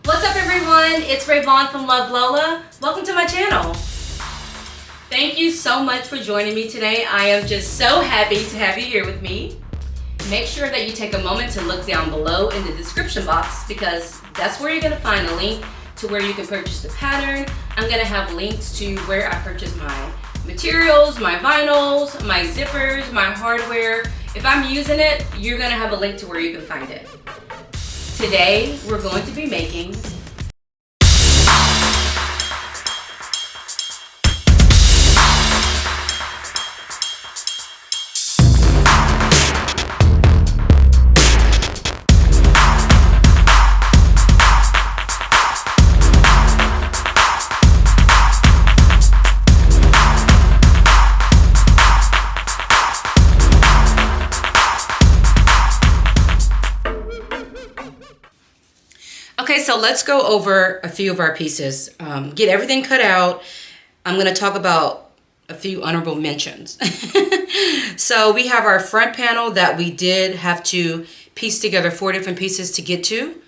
What's up everyone? It's Rayvon from Love Lola. Welcome to my channel. Thank you so much for joining me today. I am just so happy to have you here with me. Make sure that you take a moment to look down below in the description box because that's where you're going to find a link to where you can purchase the pattern. I'm going to have links to where I purchase my materials, my vinyls, my zippers, my hardware. If I'm using it, you're going to have a link to where you can find it. Today, we're going to be making Okay, so let's go over a few of our pieces. Get everything cut out. I'm going to talk about a few honorable mentions. So we have our front panel that we did have to piece together 4 different pieces to get to.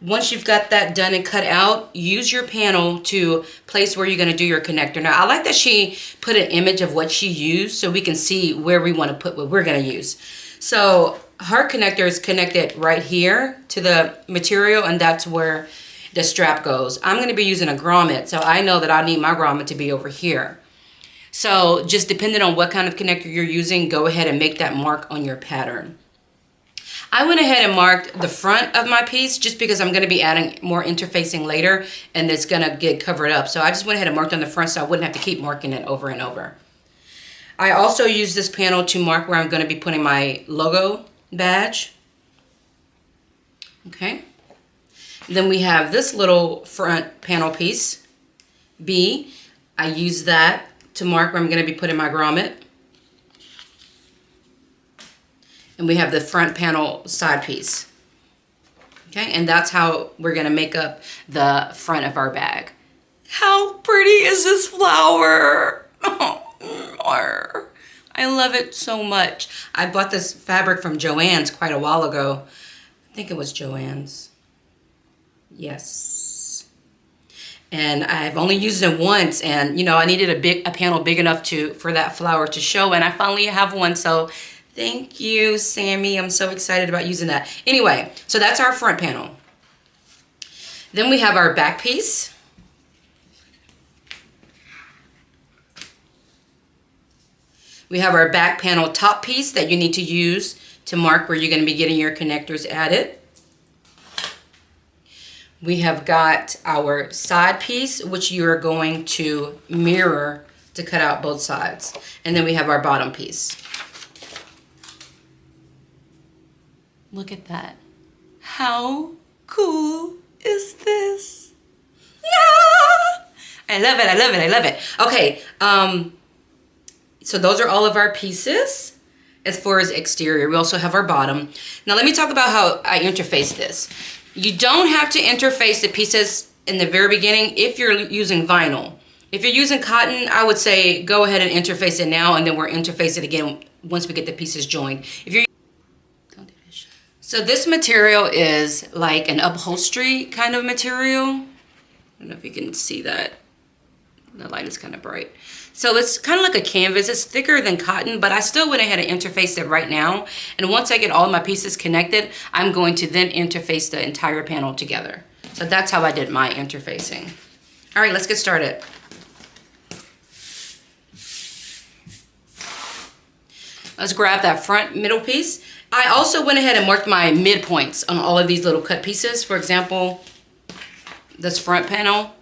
Once you've got that done and cut out, use your panel to place where you're going to do your connector. Now, I like that she put an image of what she used so we can see where we want to put what we're going to use. So her connector is connected right here to the material, and that's where the strap goes. I'm going to be using a grommet, so I know that I need my grommet to be over here. So just depending on what kind of connector you're using, go ahead and make that mark on your pattern. I went ahead and marked the front of my piece just because I'm going to be adding more interfacing later and it's going to get covered up. So I just went ahead and marked on the front so I wouldn't have to keep marking it over and over. I also use this panel to mark where I'm going to be putting my logo badge. Okay. Then we have this little front panel piece, B. I use that to mark where I'm going to be putting my grommet. And we have the front panel side piece. Okay, and that's how we're going to make up the front of our bag. How pretty is this flower? Oh, I love it so much. I bought this fabric from Joann's quite a while ago. I think it was Joann's. Yes. And I've only used it once, and you know, I needed a panel big enough for that flower to show, and I finally have one. So thank you, Sammy. I'm so excited about using that. Anyway, so that's our front panel. Then we have our back piece. We have our back panel top piece that you need to use to mark where you're going to be getting your connectors added. We have got our side piece, which you're going to mirror to cut out both sides. And then we have our bottom piece. Look at that. How cool is this? Ah! I love it, I love it, I love it. Okay, so those are all of our pieces as far as exterior. We also have our bottom. Now let me talk about how I interface this. You don't have to interface the pieces in the very beginning if you're using vinyl. If you're using cotton, I would say go ahead and interface it now, and then we'll interface it again once we get the pieces joined. If you're So this material is like an upholstery kind of material. I don't know if you can see that. The light is kind of bright. So it's kind of like a canvas. It's thicker than cotton, but I still went ahead and interfaced it right now. And once I get all my pieces connected, I'm going to then interface the entire panel together. So that's how I did my interfacing. All right, let's get started. Let's grab that front middle piece. I also went ahead and marked my midpoints on all of these little cut pieces. For example, this front panel,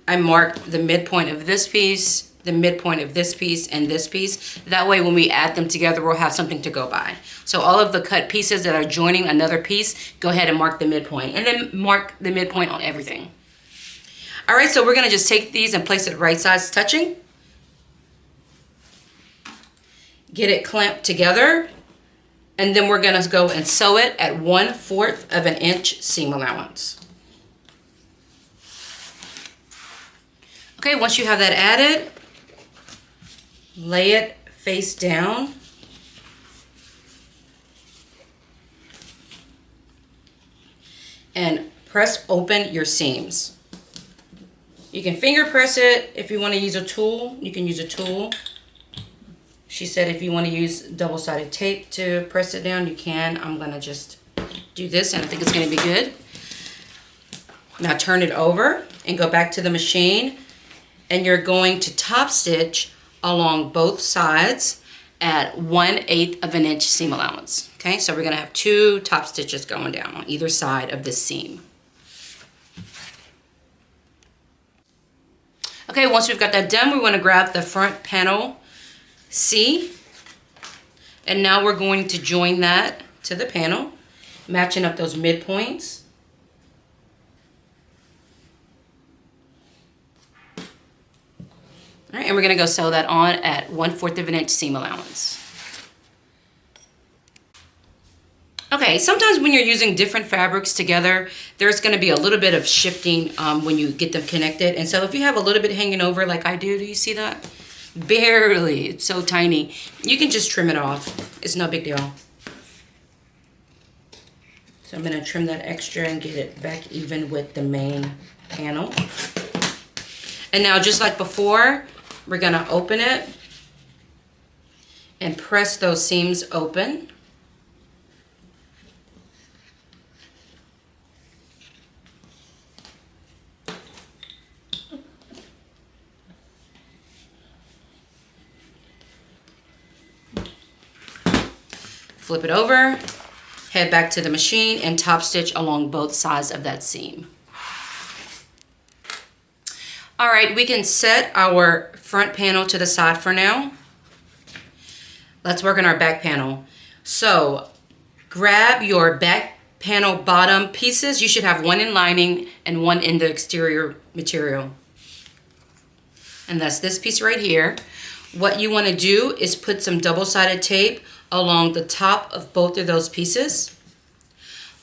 I marked the midpoint of this piece, the midpoint of this piece, and this piece. That way when we add them together, we'll have something to go by. So all of the cut pieces that are joining another piece, go ahead and mark the midpoint, and then mark the midpoint on everything. All right, so we're gonna just take these and place it right sides touching. Get it clamped together, and then we're gonna go and sew it at 1/4 of an inch seam allowance. Okay, once you have that added, lay it face down. And press open your seams. You can finger press it. If you want to use a tool, you can use a tool. She said if you want to use double-sided tape to press it down, you can. I'm going to just do this, and I think it's going to be good. Now turn it over and go back to the machine, and you're going to top stitch along both sides at 1/8 of an inch seam allowance. Okay, so we're going to have 2 top stitches going down on either side of this seam. Okay, once we've got that done, we want to grab the front panel C, and now we're going to join that to the panel, matching up those midpoints. All right, and we're going to go sew that on at 1/4 of an inch seam allowance. Okay, sometimes when you're using different fabrics together, there's going to be a little bit of shifting when you get them connected. And so if you have a little bit hanging over like I do you see that? Barely, it's so tiny. You can just trim it off. It's no big deal. So I'm going to trim that extra and get it back even with the main panel. And now just like before, we're going to open it and press those seams open. Flip it over, head back to the machine, and top stitch along both sides of that seam. All right, we can set our front panel to the side for now. Let's work on our back panel. So grab your back panel bottom pieces. You should have one in lining and one in the exterior material. And that's this piece right here. What you want to do is put some double-sided tape along the top of both of those pieces.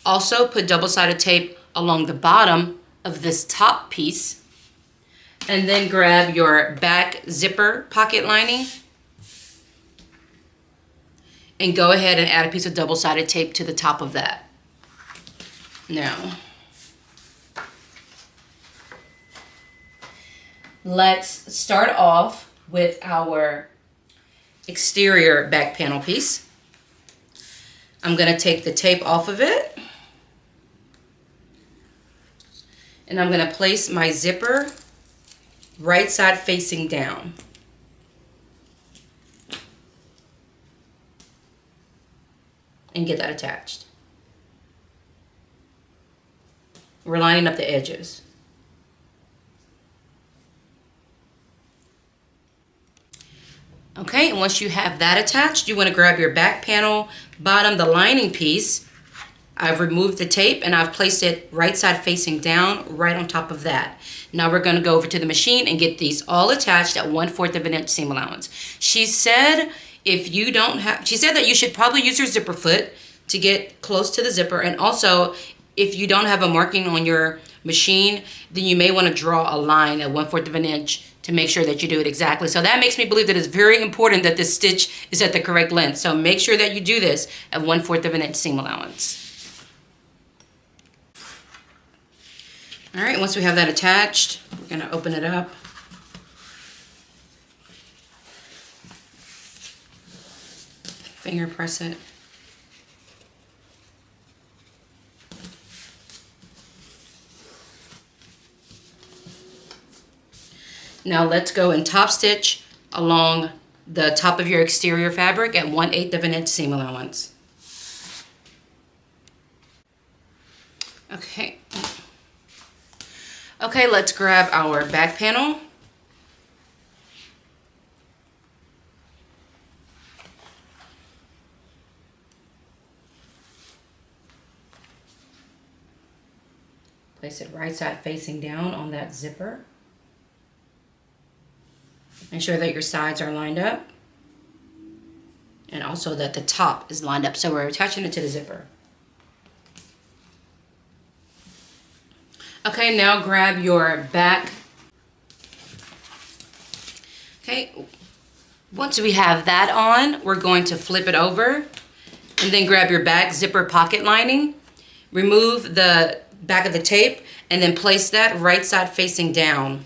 Also put double-sided tape along the bottom of this top piece. And then grab your back zipper pocket lining and go ahead and add a piece of double-sided tape to the top of that. Now, let's start off with our exterior back panel piece. I'm going to take the tape off of it, and I'm going to place my zipper right side facing down. And get that attached. We're lining up the edges. Okay, and once you have that attached, you want to grab your back panel bottom, the lining piece. I've removed the tape and I've placed it right side facing down, right on top of that. Now we're going to go over to the machine and get these all attached at 1/4 of an inch seam allowance. She said if you don't have, she said that you should probably use your zipper foot to get close to the zipper, and also if you don't have a marking on your machine, then you may want to draw a line at 1/4 of an inch to make sure that you do it exactly. So that makes me believe that it's very important that this stitch is at the correct length. So make sure that you do this at 1/4 of an inch seam allowance. All right, once we have that attached, we're going to open it up. Finger press it. Now let's go and top stitch along the top of your exterior fabric at 1/8 of an inch seam allowance. Okay. Okay, let's grab our back panel. Place it right side facing down on that zipper. Make sure that your sides are lined up. And also that the top is lined up. So we're attaching it to the zipper. Okay, now grab your back. Okay, once we have that on, we're going to flip it over and then grab your back zipper pocket lining. Remove the back of the tape, and then place that right side facing down.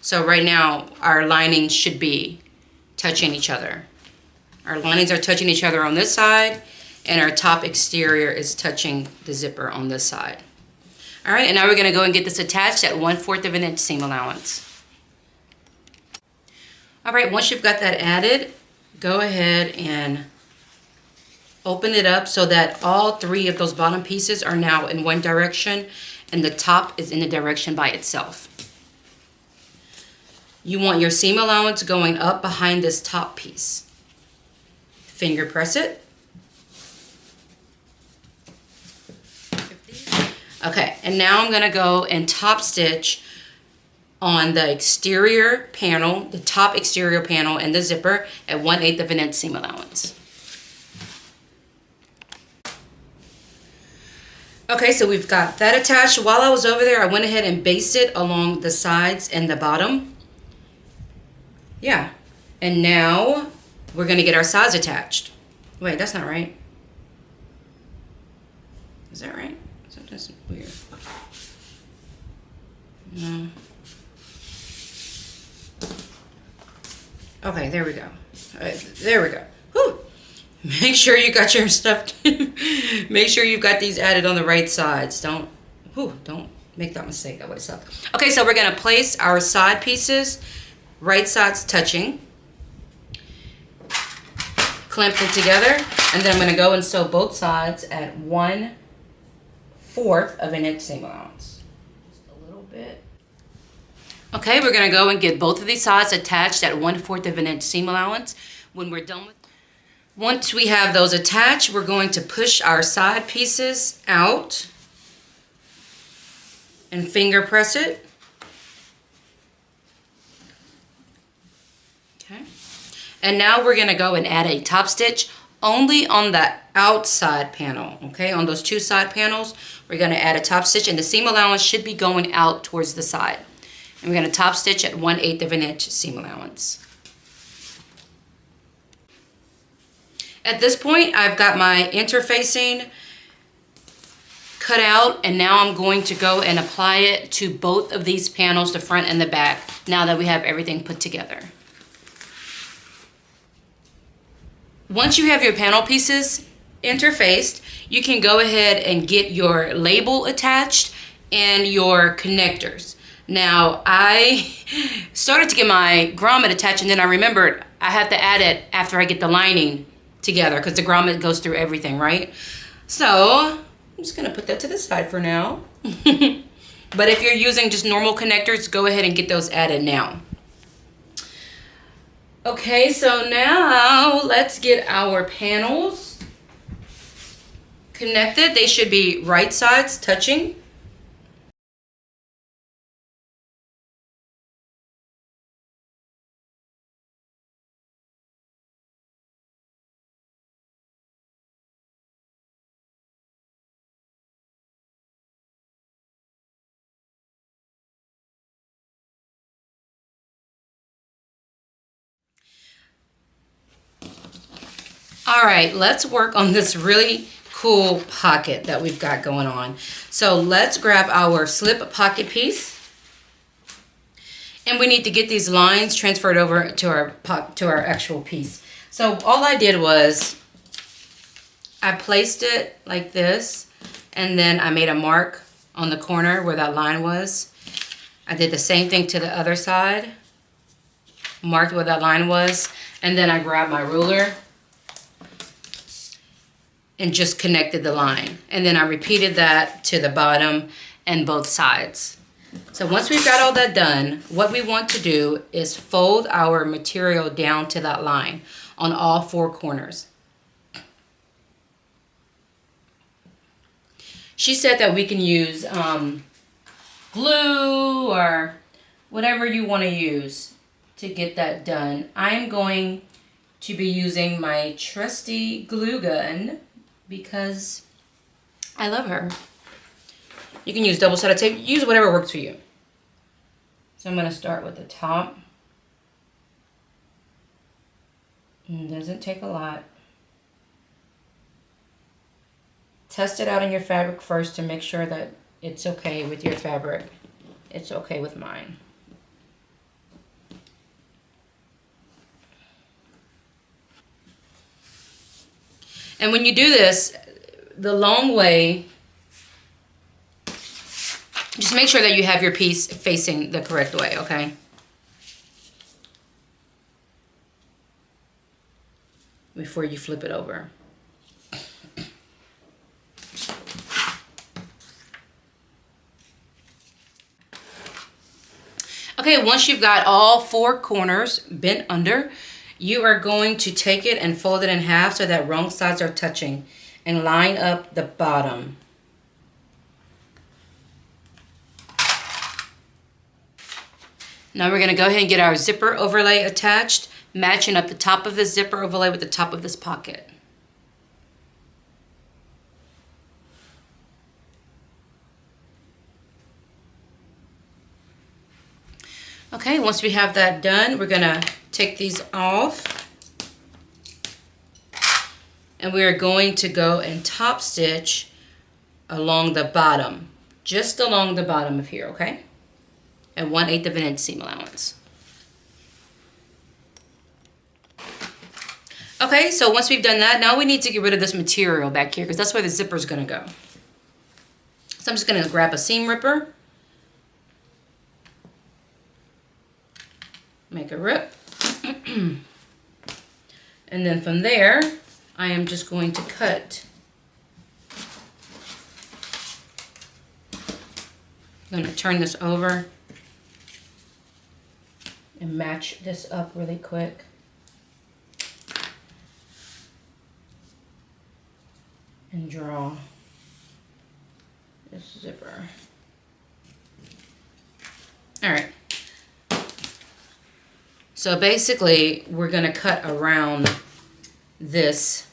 So right now our linings should be touching each other. Our linings are touching each other on this side, and our top exterior is touching the zipper on this side. All right, and now we're gonna go and get this attached at 1/4 of an inch seam allowance. All right, once you've got that added, go ahead and open it up so that all 3 of those bottom pieces are now in one direction and the top is in the direction by itself. You want your seam allowance going up behind this top piece. Finger press it. Okay, and now I'm gonna go and top stitch on the exterior panel, the top exterior panel and the zipper at 1/8 of an inch seam allowance. Okay, so we've got that attached. While I was over there, I went ahead and basted it along the sides and the bottom. Yeah, and now we're gonna get our sides attached. Wait, that's not right. Is that right? Something's weird. No. Okay, there we go. All right, there we go. Whew. Make sure you got your stuff. Make sure you've got these added on the right sides. Don't make that mistake. That would have sucked. Okay, so we're gonna place our side pieces, right sides touching, clamp them together, and then I'm gonna go and sew both sides at 1/4 of an inch seam allowance. Just a little bit. Okay, we're gonna go and get both of these sides attached at 1/4 of an inch seam allowance. When we're done with, once we have those attached, we're going to push our side pieces out and finger press it. Okay, and now we're gonna go and add a top stitch only on the outside panel. Okay, on those 2 side panels, we're gonna add a top stitch, and the seam allowance should be going out towards the side. And we're gonna top stitch at 1/8 of an inch seam allowance. At this point, I've got my interfacing cut out, and now I'm going to go and apply it to both of these panels, the front and the back, now that we have everything put together. Once you have your panel pieces interfaced, you can go ahead and get your label attached and your connectors. Now, I started to get my grommet attached, and then I remembered I have to add it after I get the lining together because the grommet goes through everything, right? So, I'm just gonna put that to the side for now. But if you're using just normal connectors, go ahead and get those added now. Okay, so now let's get our panels connected. They should be right sides touching. All right, let's work on this really cool pocket that we've got going on. So let's grab our slip pocket piece. And we need to get these lines transferred over to our actual piece. So all I did was I placed it like this, and then I made a mark on the corner where that line was. I did the same thing to the other side, marked where that line was, and then I grabbed my ruler and just connected the line. And then I repeated that to the bottom and both sides. So once we've got all that done, what we want to do is fold our material down to that line on all 4 corners. She said that we can use glue or whatever you want to use to get that done. I'm going to be using my trusty glue gun because I love her. You can use double-sided tape. Use whatever works for you. So I'm going to start with the top. It doesn't take a lot. Test it out in your fabric first to make sure that It's okay with your fabric. It's okay with mine. And when you do this, the long way, just make sure that you have your piece facing the correct way, okay? Before you flip it over. Okay, once you've got all 4 corners bent under, you are going to take it and fold it in half so that wrong sides are touching and line up the bottom. Now we're going to go ahead and get our zipper overlay attached, matching up the top of the zipper overlay with the top of this pocket. Okay, once we have that done, we're going to take these off. And we are going to go and top stitch along the bottom, just along the bottom of here, okay? At 1/8 of an inch seam allowance. Okay, so once we've done that, now we need to get rid of this material back here because that's where the zipper is going to go. So I'm just going to grab a seam ripper, make a rip, and then from there, I am just going to cut. I'm going to turn this over and match this up really quick. And draw this zipper. All right. So basically, we're going to cut around this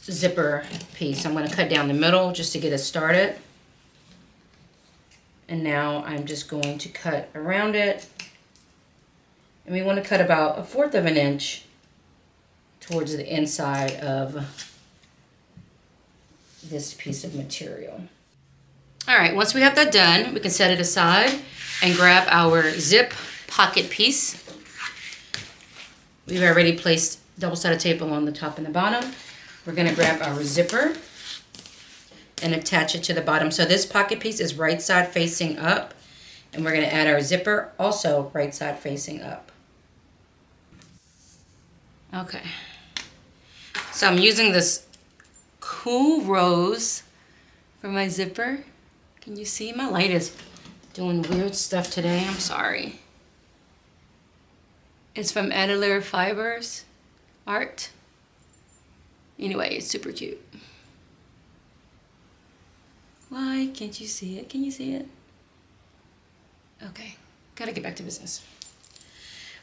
zipper piece. I'm going to cut down the middle just to get it started. And now I'm just going to cut around it. And we want to cut about 1/4 of an inch towards the inside of this piece of material. All right, once we have that done, we can set it aside and grab our zip pocket piece. We've already placed double-sided tape along the top and the bottom. We're gonna grab our zipper and attach it to the bottom. So this pocket piece is right side facing up, and we're gonna add our zipper also right side facing up. Okay. So I'm using this cool rose for my zipper. Can you see? My light is doing weird stuff today. I'm sorry. It's from Adelaire Fibers Art. Anyway, it's super cute. Why can't you see it? Can you see it? Okay, gotta get back to business.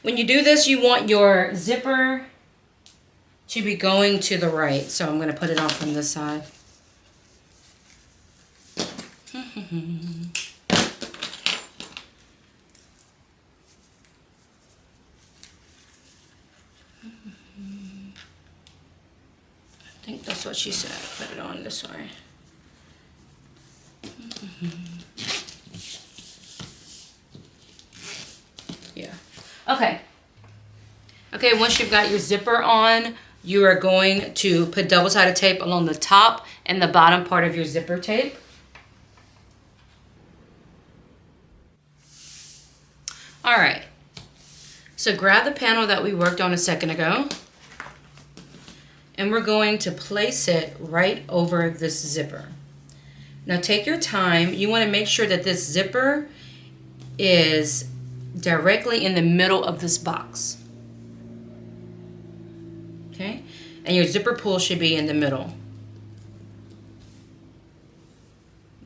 When you do this, you want your zipper to be going to the right. So I'm gonna put it on from this side. I think that's what she said. Put it on this way. Yeah. Okay. Okay, once you've got your zipper on, you are going to put double-sided tape along the top and the bottom part of your zipper tape. All right. So grab the panel that we worked on a second ago, and we're going to place it right over this zipper. Now take your time. You want to make sure that this zipper is directly in the middle of this box. Okay? And your zipper pull should be in the middle.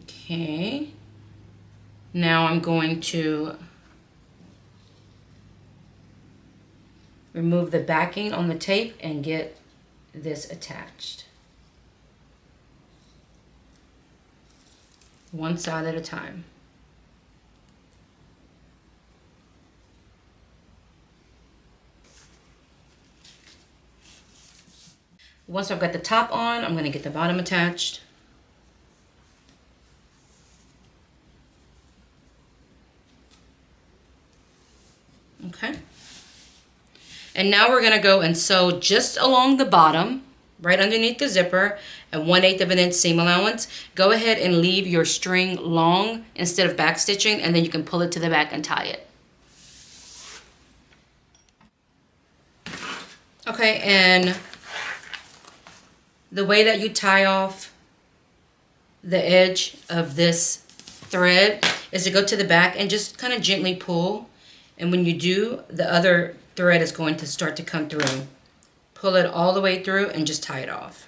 Okay. Now I'm going to remove the backing on the tape and get this attached. One side at a time. Once I've got the top on, I'm going to get the bottom attached. Okay. And now we're going to go and sew just along the bottom, right underneath the zipper, at 1/8 of an inch seam allowance. Go ahead and leave your string long instead of back stitching, and then you can pull it to the back and tie it. Okay, and the way that you tie off the edge of this thread is to go to the back and just kind of gently pull. And when you do, the other thread is going to start to come through. Pull it all the way through and just tie it off.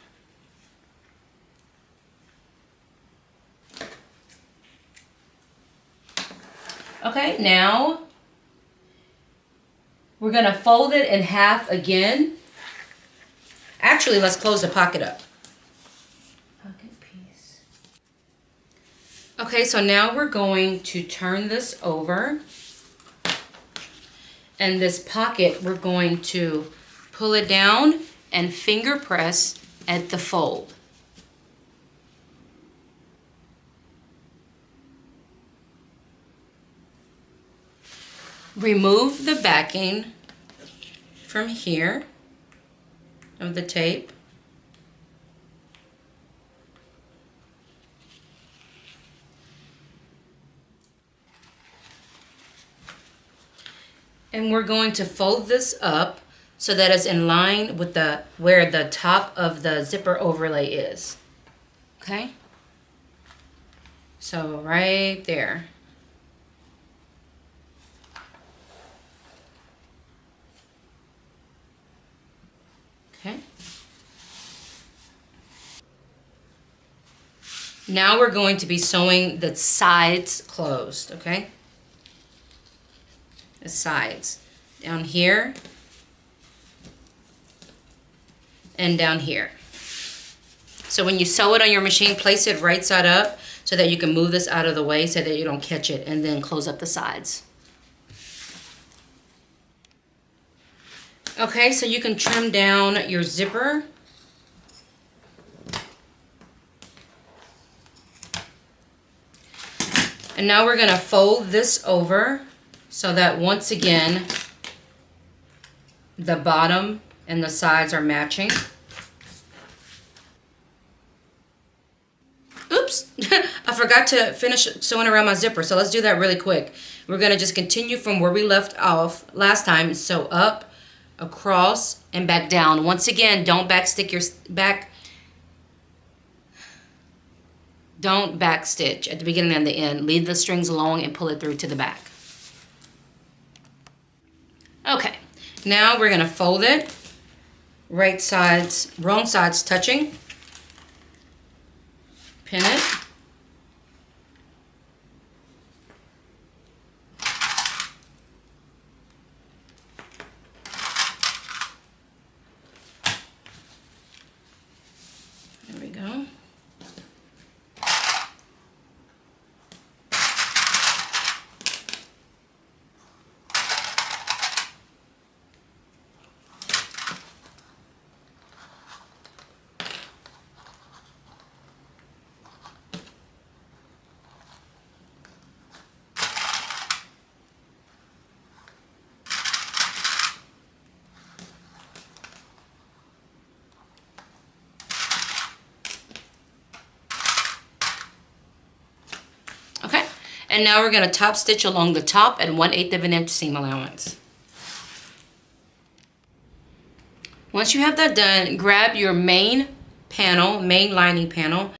Okay, now we're going to fold it in half again. Actually, let's close the pocket up. Pocket piece. Okay, so now we're going to turn this over. And this pocket, we're going to pull it down and finger press at the fold. Remove the backing from here of the tape. And we're going to fold this up so that it's in line with where the top of the zipper overlay is. Okay? So right there. Okay. Now we're going to be sewing the sides closed, okay? The sides. Down here and down here. So when you sew it on your machine, place it right side up so that you can move this out of the way so that you don't catch it, and then close up the sides. Okay, so you can trim down your zipper. And now we're going to fold this over so that once again the bottom and the sides are matching. Oops, I forgot to finish sewing around my zipper, so let's do that really quick. We're going to just continue from where we left off last time. Sew up, across, and back down. Once again, don't don't back stitch at the beginning and the end. Leave the strings long and pull it through to the back. Okay, now we're going to fold it, wrong sides touching, pin it, there we go. Okay, and now we're going to top stitch along the top at 1/8 of an inch seam allowance. Once you have that done, grab your main lining panel,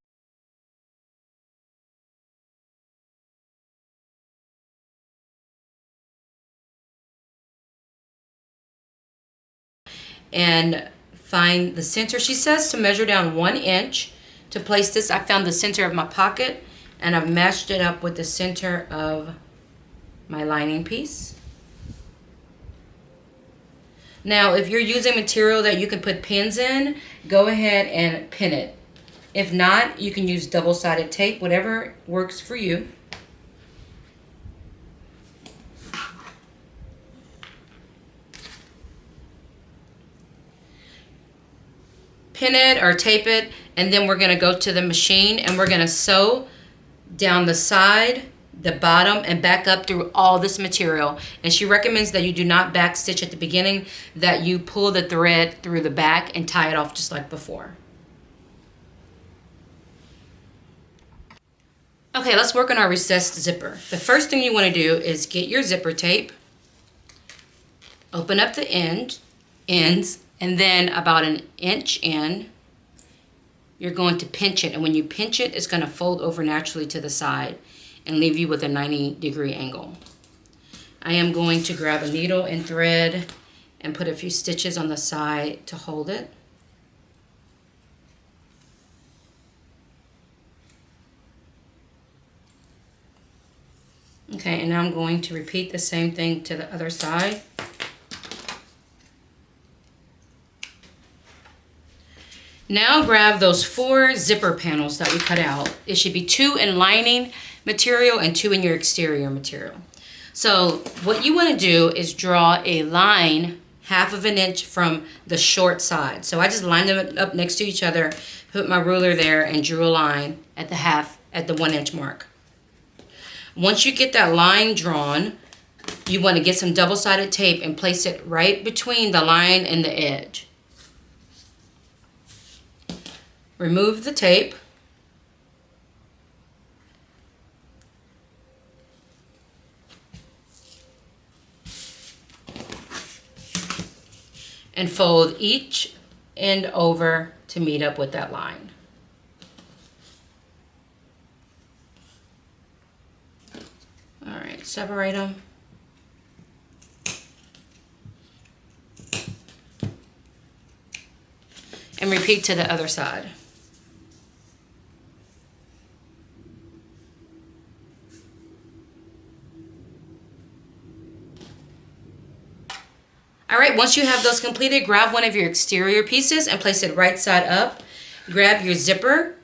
and find the center. She says to measure down 1 inch to place this. I found the center of my pocket, and I've matched it up with the center of my lining piece. Now, if you're using material that you can put pins in, go ahead and pin it. If not, you can use double-sided tape, whatever works for you. pin it or tape it, and then we're gonna go to the machine and we're gonna sew down the side, the bottom, and back up through all this material. And she recommends that you do not back stitch at the beginning, that you pull the thread through the back and tie it off just like before. Okay, let's work on our recessed zipper. The first thing you want to do is get your zipper tape, open up the ends, and then about an inch in, you're going to pinch it. And when you pinch it, it's going to fold over naturally to the side and leave you with a 90-degree angle. I am going to grab a needle and thread and put a few stitches on the side to hold it. Okay, and now I'm going to repeat the same thing to the other side. Now grab those 4 zipper panels that we cut out. It should be 2 in lining material and 2 in your exterior material. So what you want to do is draw a line 1/2 inch from the short side. So I just lined them up next to each other, put my ruler there, and drew a line at the 1 inch mark. Once you get that line drawn, you want to get some double-sided tape and place it right between the line and the edge. Remove the tape. And fold each end over to meet up with that line. All right, separate them. And repeat to the other side. All right, once you have those completed, grab one of your exterior pieces and place it right side up. Grab your zipper,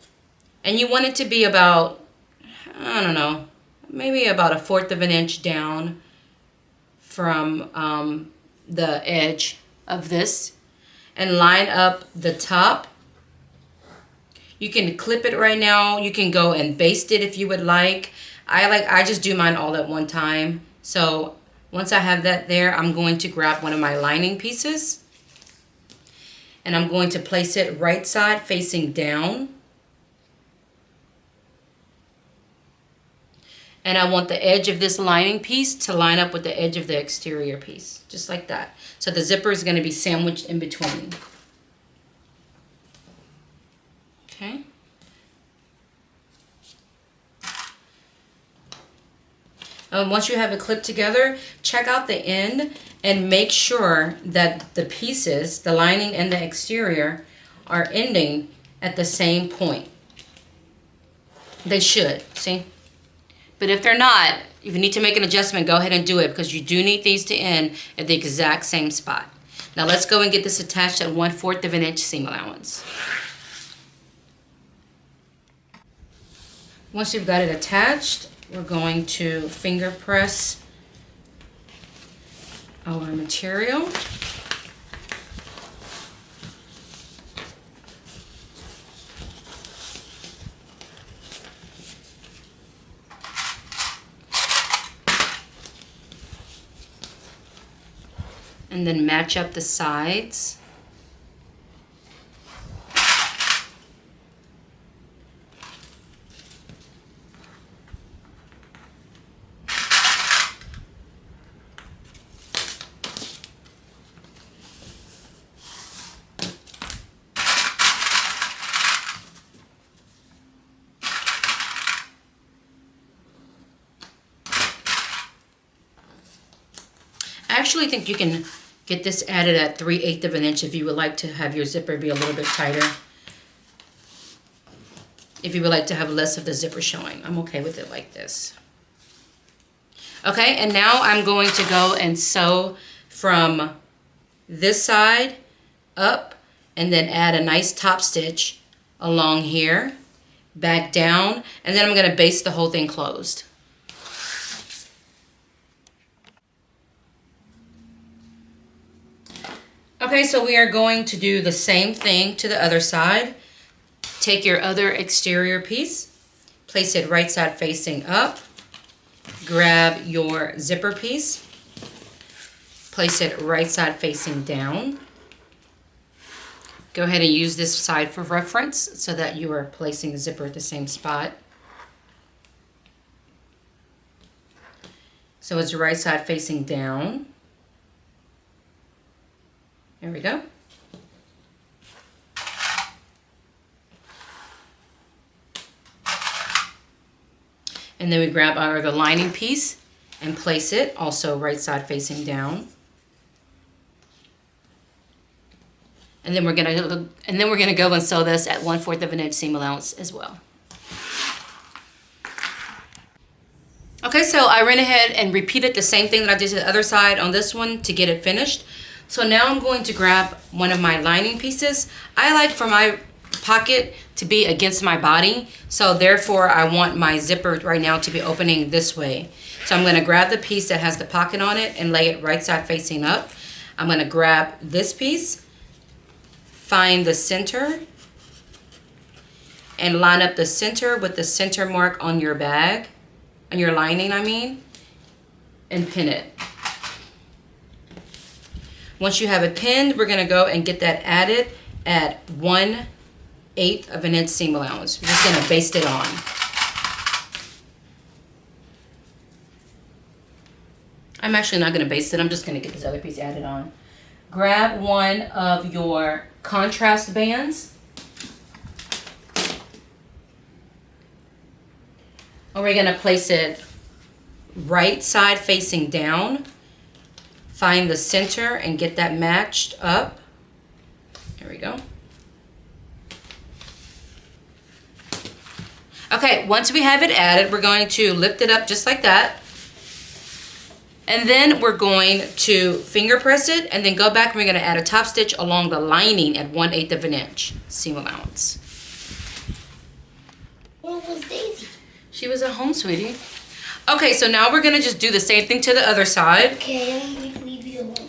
and you want it to be about, I don't know, maybe about 1/4 inch down from the edge of this, and line up the top. You can clip it right now. You can go and baste it if you would like. I just do mine all at one time. So once I have that there, I'm going to grab one of my lining pieces, and I'm going to place it right side facing down. And I want the edge of this lining piece to line up with the edge of the exterior piece, just like that. So the zipper is going to be sandwiched in between. Okay. Once you have it clipped together, check out the end and make sure that the pieces, the lining and the exterior, are ending at the same point. They should, see? But if they're not, if you need to make an adjustment, go ahead and do it, because you do need these to end at the exact same spot. Now let's go and get this attached at 1/4 inch seam allowance. Once you've got it attached, we're going to finger press our material. And then match up the sides. I actually think you can get this added at 3/8 inch if you would like to have your zipper be a little bit tighter. If you would like to have less of the zipper showing, I'm okay with it like this. Okay, and now I'm going to go and sew from this side up and then add a nice top stitch along here, back down, and then I'm going to baste the whole thing closed. Okay, so we are going to do the same thing to the other side. Take your other exterior piece, place it right side facing up, grab your zipper piece, place it right side facing down. Go ahead and use this side for reference so that you are placing the zipper at the same spot. So it's right side facing down. There we go. And then we grab our other lining piece and place it also right side facing down. And then we're gonna go and sew this at 1/4 of an inch seam allowance as well. Okay, so I went ahead and repeated the same thing that I did to the other side on this one to get it finished. So now I'm going to grab one of my lining pieces. I like for my pocket to be against my body, so therefore I want my zipper right now to be opening this way. So I'm going to grab the piece that has the pocket on it and lay it right side facing up. I'm going to grab this piece, find the center, and line up the center with the center mark on your bag, on your lining I mean, and pin it. Once you have it pinned, we're going to go and get that added at 1/8 of an inch seam allowance. We're just going to baste it on. I'm actually not going to baste it. I'm just going to get this other piece added on. Grab one of your contrast bands. And we're going to place it right side facing down. Find the center and get that matched up. There we go. Okay, once we have it added, we're going to lift it up just like that. And then we're going to finger press it and then go back and we're going to add a top stitch along the lining at 1/8 of an inch seam allowance. Where was Daisy? She was at home, sweetie. Okay, so now we're going to just do the same thing to the other side. Okay, leave you alone.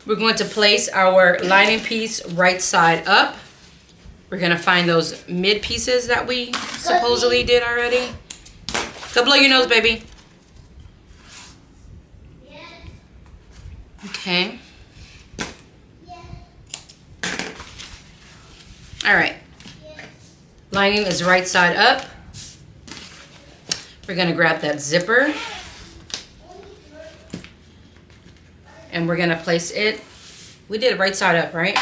We're going to place our lining piece right side up. We're going to find those mid pieces that we supposedly did already. Go blow your nose, baby. Okay. All right. Lining is right side up. We're going to grab that zipper. And we're going to place it. We did it right side up, right?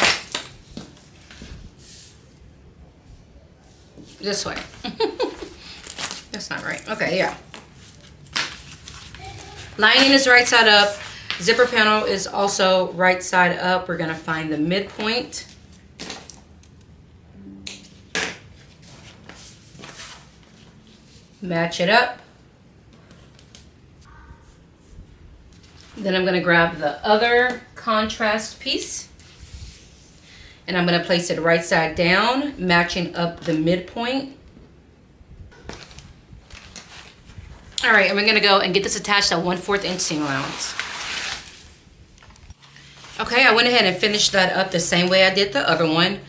This way. That's not right. Okay, yeah. Lining is right side up. Zipper panel is also right side up. We're going to find the midpoint. Match it up. Then I'm going to grab the other contrast piece. And I'm going to place it right side down, matching up the midpoint. All right, and we're going to go and get this attached at 1/4 inch seam allowance. Okay, I went ahead and finished that up the same way I did the other one,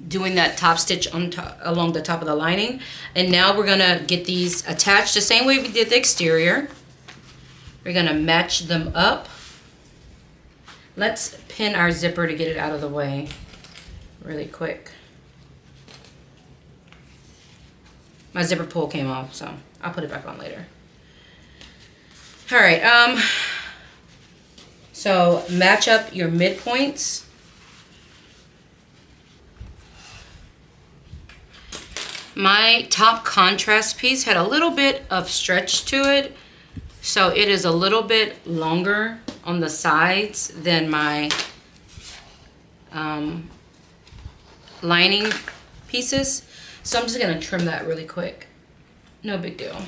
doing that top stitch on top, along the top of the lining. And now we're going to get these attached the same way we did the exterior. We're going to match them up. Let's pin our zipper to get it out of the way really quick. My zipper pull came off, so I'll put it back on later. All right, so match up your midpoints. My top contrast piece had a little bit of stretch to it, so it is a little bit longer on the sides than my lining pieces. So I'm just gonna trim that really quick. No big deal.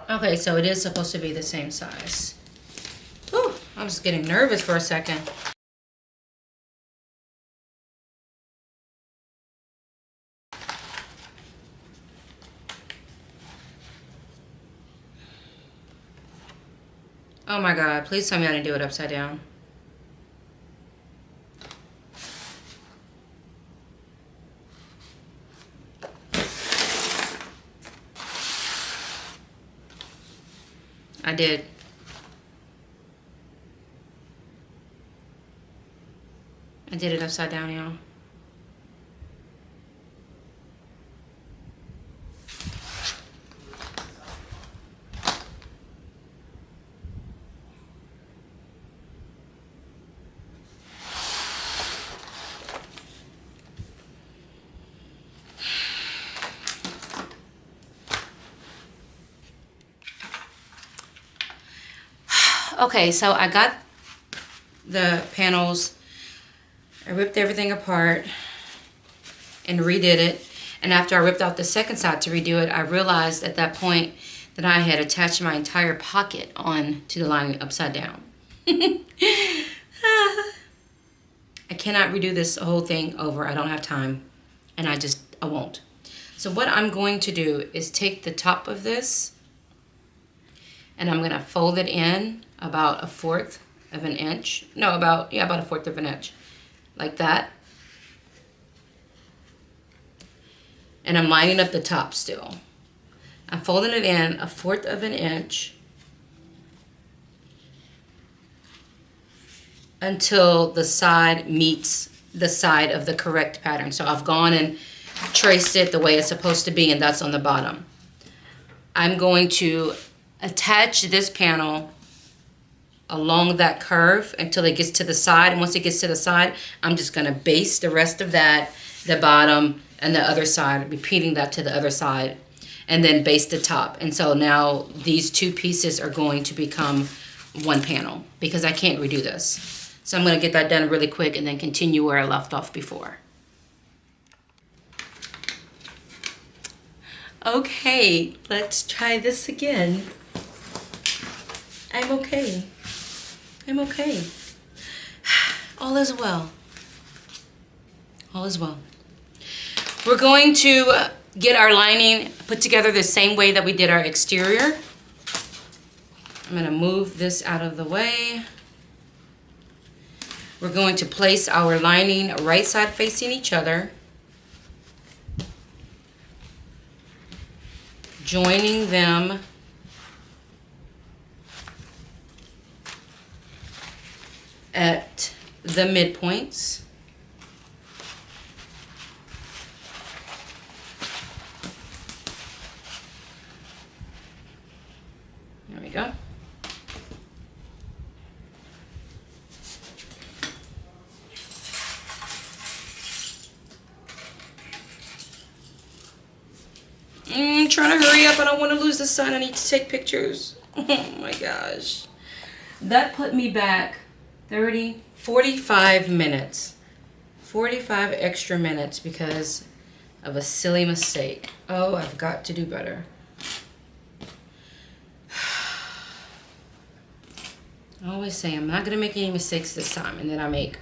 Okay, so it is supposed to be the same size. Whew, I was getting nervous for a second. Oh my God, please tell me I didn't do it upside down. I did. I did it upside down, y'all. Okay, so I got the panels, I ripped everything apart and redid it. And after I ripped out the second side to redo it, I realized at that point that I had attached my entire pocket on to the lining upside down. I cannot redo this whole thing over. I don't have time, and I won't. So what I'm going to do is take the top of this and I'm gonna fold it in about 1/4 of an inch. No, about 1/4 of an inch, like that. And I'm lining up the top still. I'm folding it in 1/4 of an inch until the side meets the side of the correct pattern. So I've gone and traced it the way it's supposed to be, and that's on the bottom. I'm going to attach this panel along that curve until it gets to the side, and once it gets to the side, I'm just going to baste the rest of that, the bottom and the other side, repeating that to the other side, and then baste the top. And so now these two pieces are going to become one panel because I can't redo this. So I'm going to get that done really quick and then continue where I left off before. Okay, let's try this again. I'm okay. I'm okay. All is well. All is well. We're going to get our lining put together the same way that we did our exterior. I'm going to move this out of the way. We're going to place our lining right side facing each other, joining them at the midpoints. There we go. I'm trying to hurry up. I don't want to lose the sun. I need to take pictures. Oh my gosh. That put me back 45 minutes. 45 extra minutes because of a silly mistake. Oh, I've got to do better. I always say I'm not going to make any mistakes this time, and then I make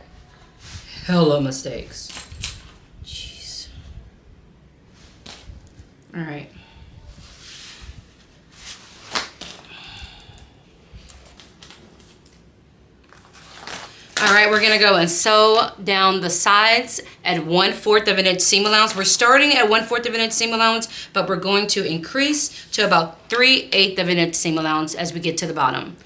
hella mistakes. Jeez. All right. All right, we're gonna go and sew down the sides at 1/4 of an inch seam allowance. We're starting at 1/4 of an inch seam allowance, but we're going to increase to about 3/8 of an inch seam allowance as we get to the bottom.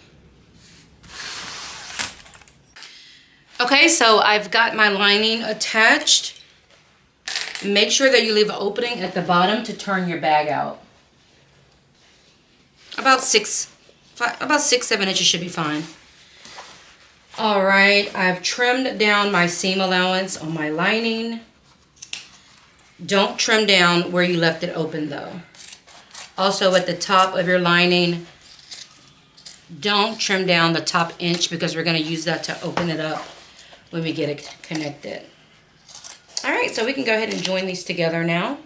Okay, so I've got my lining attached. Make sure that you leave an opening at the bottom to turn your bag out. About 6-7 inches should be fine. All right, I've trimmed down my seam allowance on my lining. Don't trim down where you left it open though. Also at the top of your lining, don't trim down the top inch because we're gonna use that to open it up when we get it connected. All right, so we can go ahead and join these together now.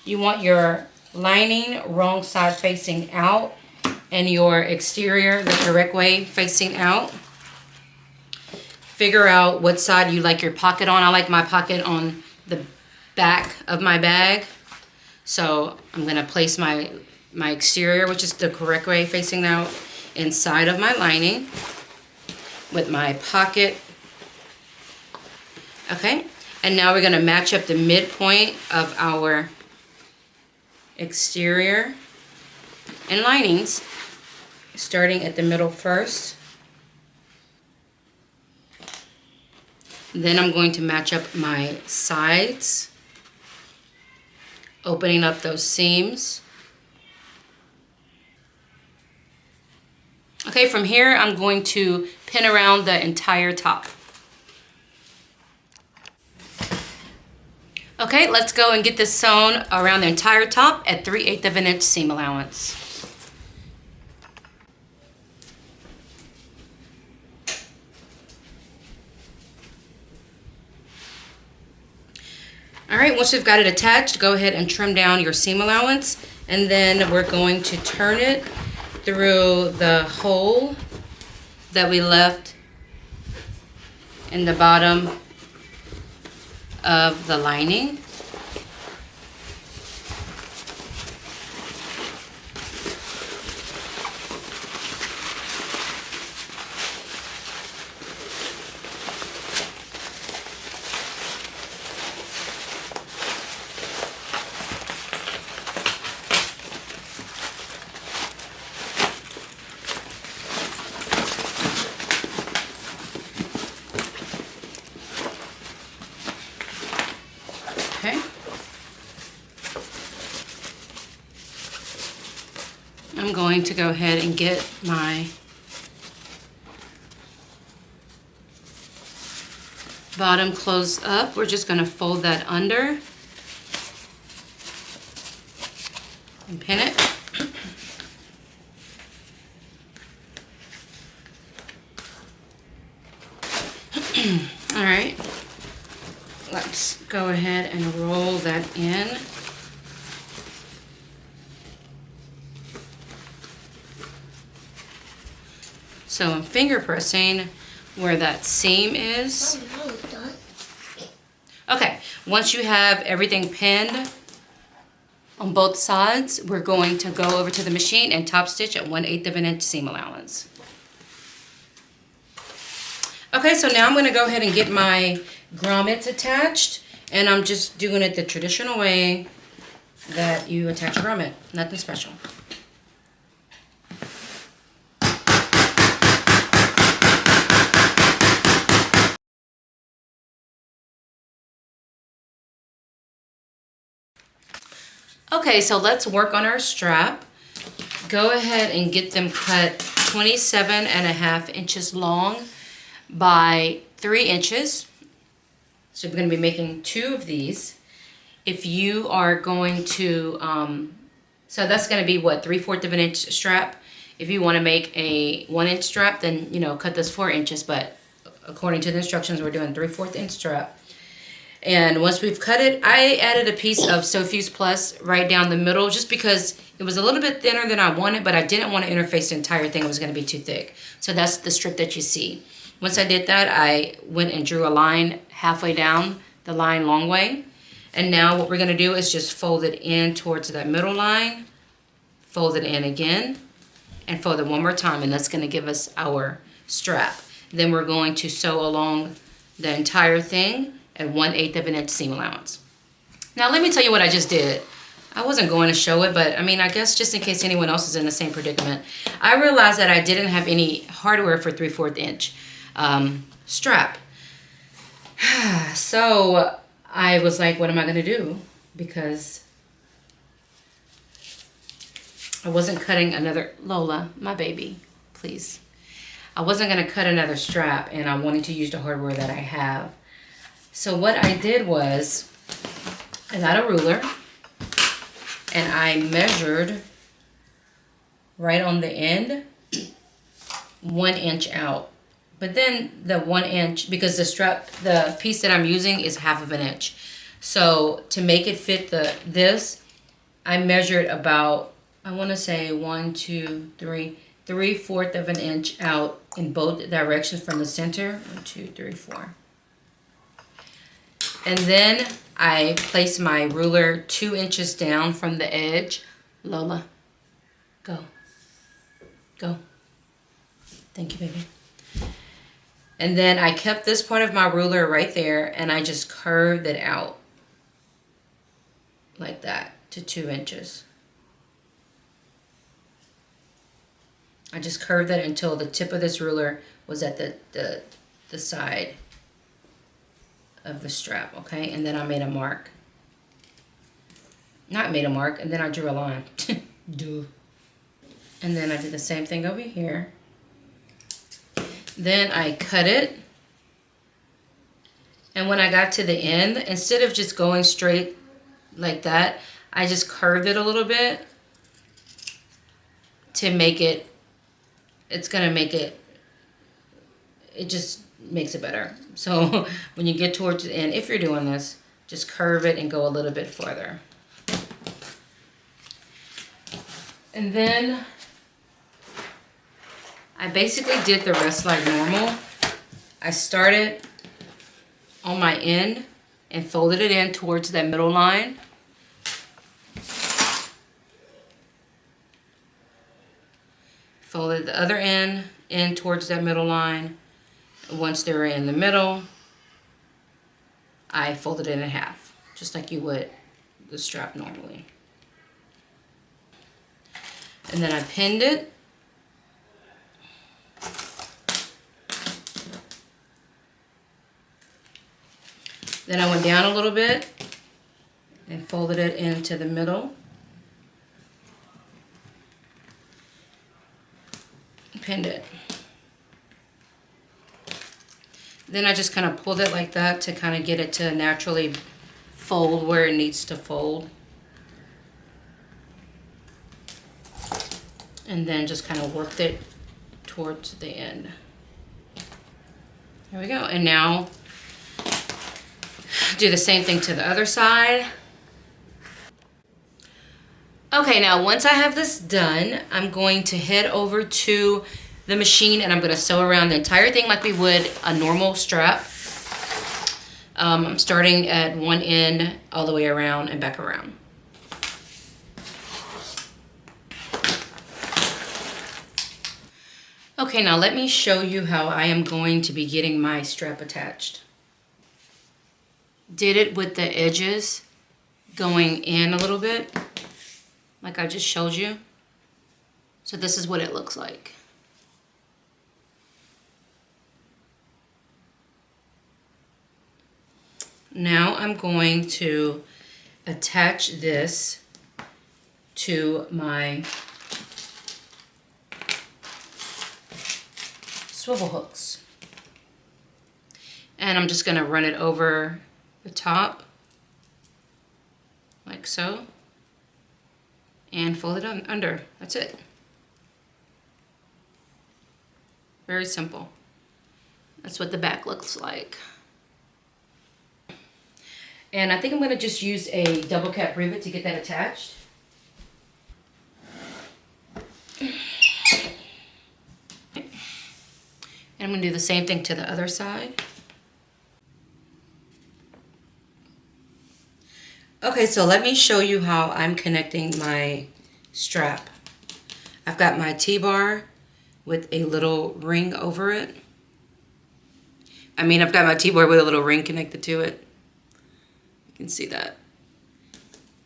You want your lining wrong side facing out and your exterior the correct way facing out. Figure out what side you like your pocket on. I like my pocket on the back of my bag. So I'm gonna place my exterior, which is the correct way facing out, inside of my lining with my pocket. Okay, and now we're gonna match up the midpoint of our exterior and linings, starting at the middle first. Then I'm going to match up my sides, opening up those seams. Okay, from here I'm going to pin around the entire top. Okay, let's go and get this sewn around the entire top at 3/8 of an inch seam allowance. All right, once you've got it attached, go ahead and trim down your seam allowance, and then we're going to turn it through the hole that we left in the bottom of the lining. Okay. I'm going to go ahead and get my bottom closed up. We're just going to fold that under and pin it. All right. Let's go ahead and roll that in. So I'm finger pressing where that seam is. Okay, once you have everything pinned on both sides, we're going to go over to the machine and top stitch at 1/8 of an inch seam allowance. Okay, so now I'm going to go ahead and get my grommets attached, and I'm just doing it the traditional way that you attach a grommet. Nothing special. Okay, so let's work on our strap. Go ahead and get them cut 27.5 inches long by 3 inches. So we're going to be making 2 of these. If you are going to, so that's going to be what, 3/4 of an inch strap. If you want to make a 1 inch strap, then, you know, cut this 4 inches. But according to the instructions, we're doing 3/4 inch strap. And once we've cut it, I added a piece of Sewfuse Plus right down the middle just because it was a little bit thinner than I wanted, but I didn't want to interface the entire thing. It was going to be too thick. So that's the strip that you see. Once I did that, I went and drew a line halfway down the line long way. And now what we're going to do is just fold it in towards that middle line, fold it in again, and fold it one more time. And that's going to give us our strap. Then we're going to sew along the entire thing at 1/8 of an inch seam allowance. Now let me tell you what I just did. I wasn't going to show it, but I mean, I guess just in case anyone else is in the same predicament, I realized that I didn't have any hardware for 3/4 inch strap. So I was like, what am I going to do? Because I wasn't cutting another, Lola, my baby, please. I wasn't going to cut another strap, and I wanted to use the hardware that I have. So what I did was I got a ruler and I measured right on the end 1 inch out. But then the 1 inch, because the strap, the piece that I'm using is 1/2 of an inch. So to make it fit this, I measured about, I want to say 1, 2, 3, 3/4 of an inch out in both directions from the center. 1, 2, 3, 4. And then I place my ruler 2 inches down from the edge. Lola, go. Go. Thank you, baby. And then I kept this part of my ruler right there, and I just curved it out like that to 2 inches. I just curved it until the tip of this ruler was at the side of the strap, okay? And then I made a mark. Not made a mark, and then I drew a line. Duh. And then I did the same thing over here. Then I cut it. And when I got to the end, instead of just going straight like that, I just curved it a little bit to make it, it's gonna make it, it just makes it better. So when you get towards the end, if you're doing this, just curve it and go a little bit further. And then I basically did the rest like normal. I started on my end and folded it in towards that middle line. Folded the other end in towards that middle line. Once they were in the middle, I folded it in half, just like you would the strap normally. And then I pinned it. Then I went down a little bit and folded it into the middle. Pinned it. Then I just kind of pulled it like that to kind of get it to naturally fold where it needs to fold. And then just kind of worked it towards the end. There we go. And now do the same thing to the other side. Okay, now once I have this done, I'm going to head over to the machine and I'm going to sew around the entire thing like we would a normal strap. I'm starting at one end all the way around and back around. Okay, now let me show you how I am going to be getting my strap attached. Did it with the edges going in a little bit, like I just showed you. So this is what it looks like. Now I'm going to attach this to my swivel hooks. And I'm just going to run it over the top like so and fold it under. That's it. Very simple. That's what the back looks like. And I think I'm going to just use a double cap rivet to get that attached. And I'm going to do the same thing to the other side. Okay, so let me show you how I'm connecting my strap. I've got my T-bar with a little ring over it. I've got my T-bar with a little ring connected to it. You can see that.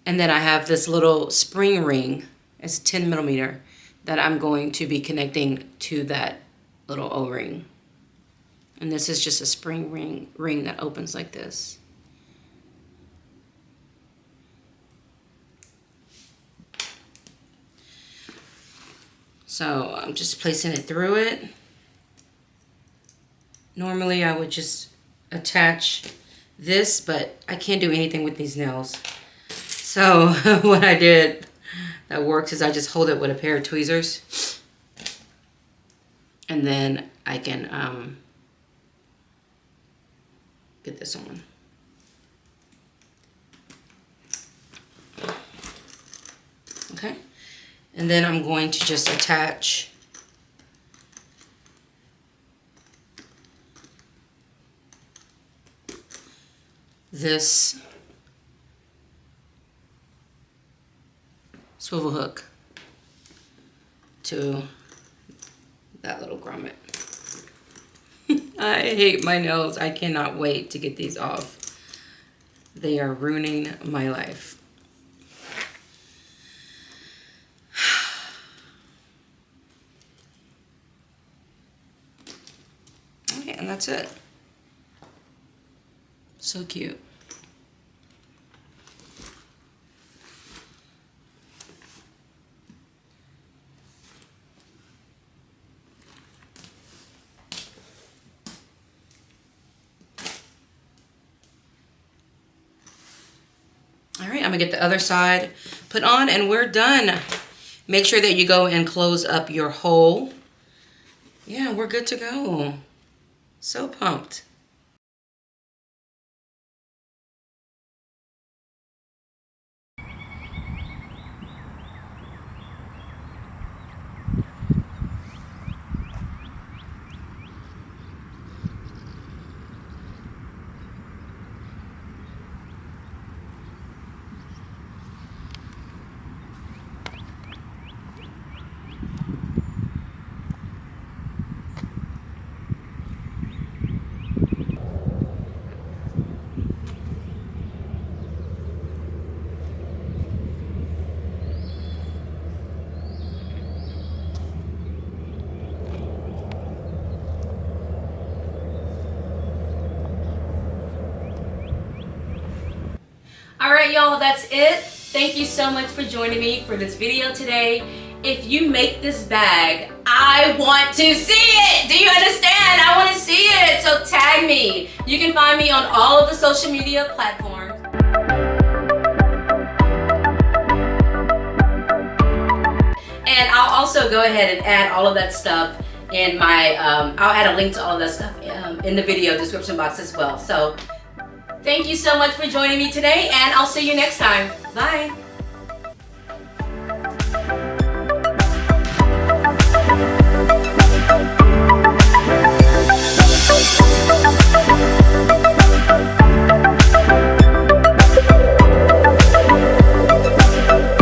And then I have this little spring ring. It's 10 millimeter that I'm going to be connecting to that little O-ring. And this is just a spring ring that opens like this. So I'm just placing it through it. Normally I would just attach this, but I can't do anything with these nails. So what I did that works is I just hold it with a pair of tweezers. And then I can get this on. And then I'm going to just attach this swivel hook to that little grommet. I hate my nails. I cannot wait to get these off. They are ruining my life. Okay, and that's it. So cute. All right, I'm gonna get the other side put on and we're done. Make sure that you go and close up your hole. Yeah, we're good to go. So pumped. All right, y'all, that's it. Thank you so much for joining me for this video today. If you make this bag, I want to see it. Do you understand? I want to see it. So tag me. You can find me on all of the social media platforms. And I'll also go ahead and add all of that stuff in my, I'll add a link to all of that stuff in the video description box as well. So thank you so much for joining me today, and I'll see you next time. Bye.